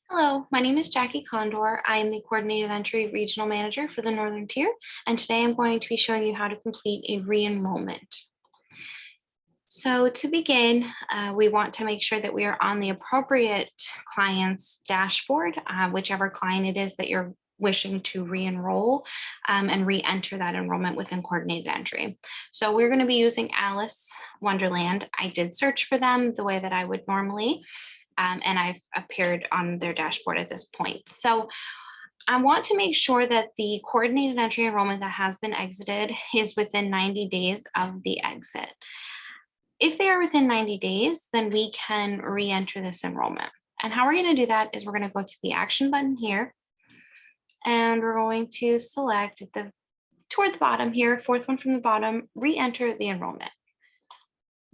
Hello, my name is Jackie Condor. I am the Coordinated Entry Regional Manager for the Northern Tier, and today I'm going to be showing you how to complete a re-enrollment. So to begin, we want to make sure that we are on the appropriate client's dashboard, whichever client it is that you're wishing to re-enroll and re-enter that enrollment within Coordinated Entry. So we're going to be using Alice Wonderland. I did search for them the way that I would normally. And I've appeared on their dashboard at this point. So I want to make sure that the coordinated entry enrollment that has been exited is within 90 days of the exit. If they are within 90 days, then we can re-enter this enrollment. And how we're going to do that is we're going to go to the action button here, and we're going to select toward the bottom here, fourth one from the bottom, re-enter the enrollment.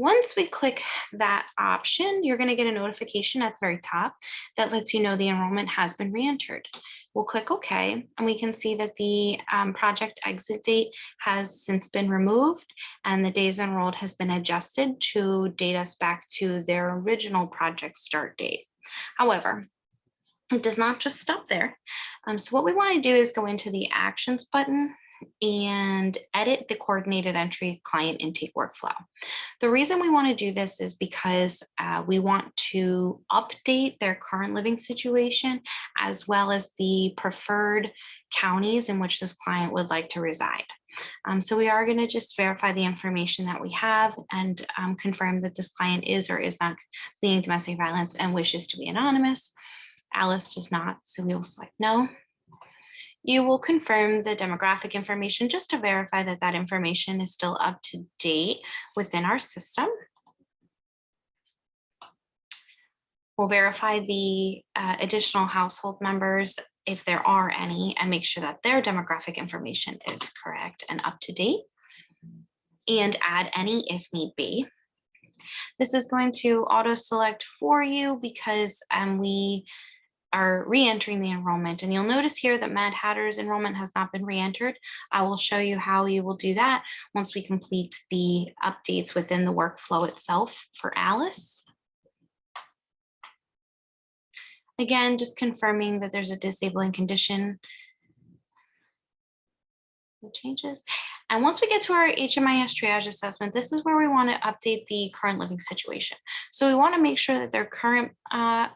Once we click that option, you're going to get a notification at the very top that lets you know the enrollment has been re-entered. We'll click OK, and we can see that the project exit date has since been removed, and the days enrolled has been adjusted to date us back to their original project start date. However, it does not just stop there. So what we want to do is go into the Actions button and edit the coordinated entry client intake workflow. The reason we want to do this is because we want to update their current living situation as well as the preferred counties in which this client would like to reside. So we are going to just verify the information that we have and confirm that this client is or is not fleeing domestic violence and wishes to be anonymous. Alice does not, so we will select no. You will confirm the demographic information just to verify that that information is still up to date within our system. We'll verify the additional household members if there are any and make sure that their demographic information is correct and up to date, and add any if need be. This is going to auto select for you because we are re-entering the enrollment. And you'll notice here that Mad Hatter's enrollment has not been re-entered. I will show you how you will do that once we complete the updates within the workflow itself for Alice. Again, just confirming that there's a disabling condition. No changes. And once we get to our HMIS triage assessment, this is where we want to update the current living situation. So we want to make sure that their current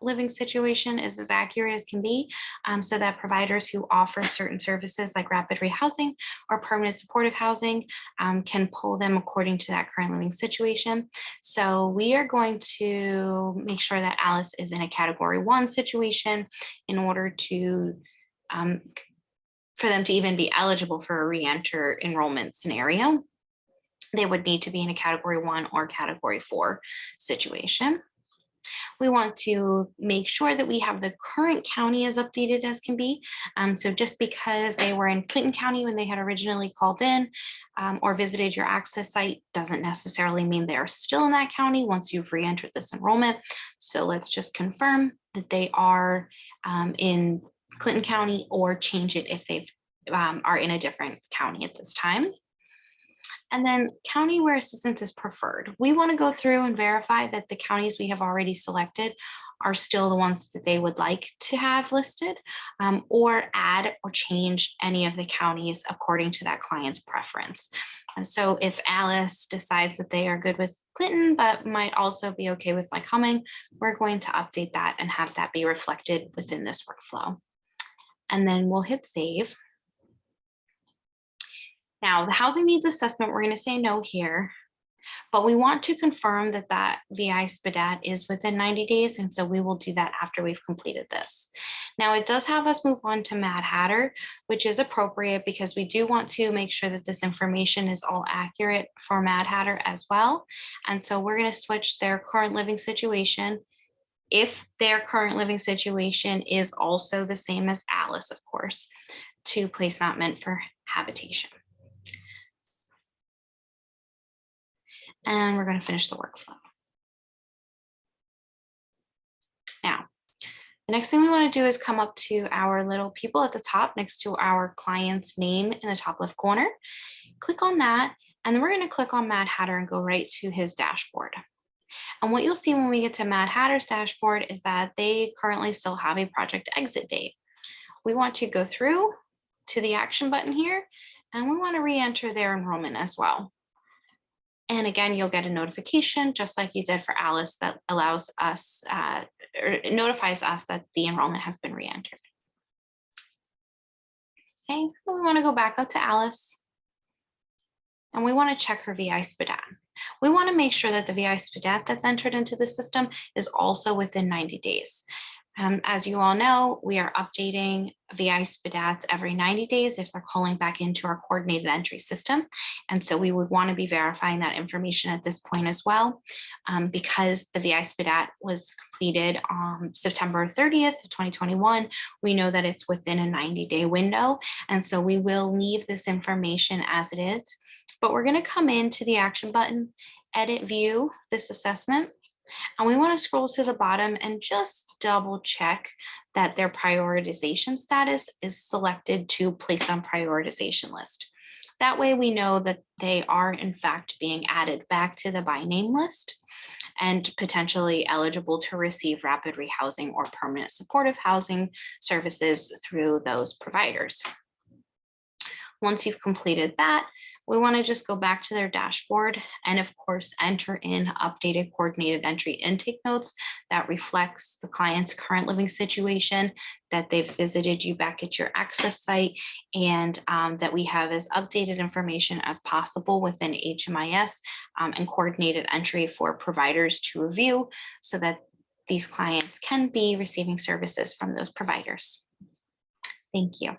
living situation is as accurate as can be, so that providers who offer certain services like rapid rehousing or permanent supportive housing can pull them according to that current living situation. So we are going to make sure that Alice is in a Category 1 situation in order to for them to even be eligible for a re-enter enrollment scenario. They would need to be in a Category 1 or Category 4 situation. We want to make sure that we have the current county as updated as can be. So just because they were in Clinton County when they had originally called in or visited your access site doesn't necessarily mean they are still in that county once you've re-entered this enrollment. So let's just confirm that they are in Clinton County, or change it if they are in a different county at this time. And then county where assistance is preferred. We want to go through and verify that the counties we have already selected are still the ones that they would like to have listed, or add or change any of the counties according to that client's preference. And so if Alice decides that they are good with Clinton, but might also be okay with Lycoming, we're going to update that and have that be reflected within this workflow. And then we'll hit save. Now, the housing needs assessment, we're going to say no here, but we want to confirm that that VI SPDAT is within 90 days. And so we will do that after we've completed this. Now, it does have us move on to Mad Hatter, which is appropriate because we do want to make sure that this information is all accurate for Mad Hatter as well. And so we're going to switch their current living situation, if their current living situation is also the same as Alice, of course, to place not meant for habitation. And we're going to finish the workflow. Now, the next thing we want to do is come up to our little people at the top next to our client's name in the top left corner. Click on that, and then we're going to click on Mad Hatter and go right to his dashboard. And what you'll see when we get to Mad Hatter's dashboard is that they currently still have a project exit date. We want to go through to the action button here, and we want to re-enter their enrollment as well. And again, you'll get a notification just like you did for Alice that allows us or notifies us that the enrollment has been re-entered. Okay, so we want to go back up to Alice and we want to check her VI SPDAT. We want to make sure that the VI SPDAT that's entered into the system is also within 90 days. As you all know, we are updating VI SPDATs every 90 days if they're calling back into our coordinated entry system. And so we would want to be verifying that information at this point as well, because the VI SPDAT was completed on September 30th, 2021. We know that it's within a 90-day window. And so we will leave this information as it is, but we're going to come into the action button, edit view this assessment. And we want to scroll to the bottom and just double check that their prioritization status is selected to place on prioritization list. That way we know that they are in fact being added back to the by name list and potentially eligible to receive rapid rehousing or permanent supportive housing services through those providers. Once you've completed that, we want to just go back to their dashboard and of course enter in updated coordinated entry intake notes that reflects the client's current living situation, that they've visited you back at your access site, and that we have as updated information as possible within HMIS and coordinated entry for providers to review so that these clients can be receiving services from those providers. Thank you.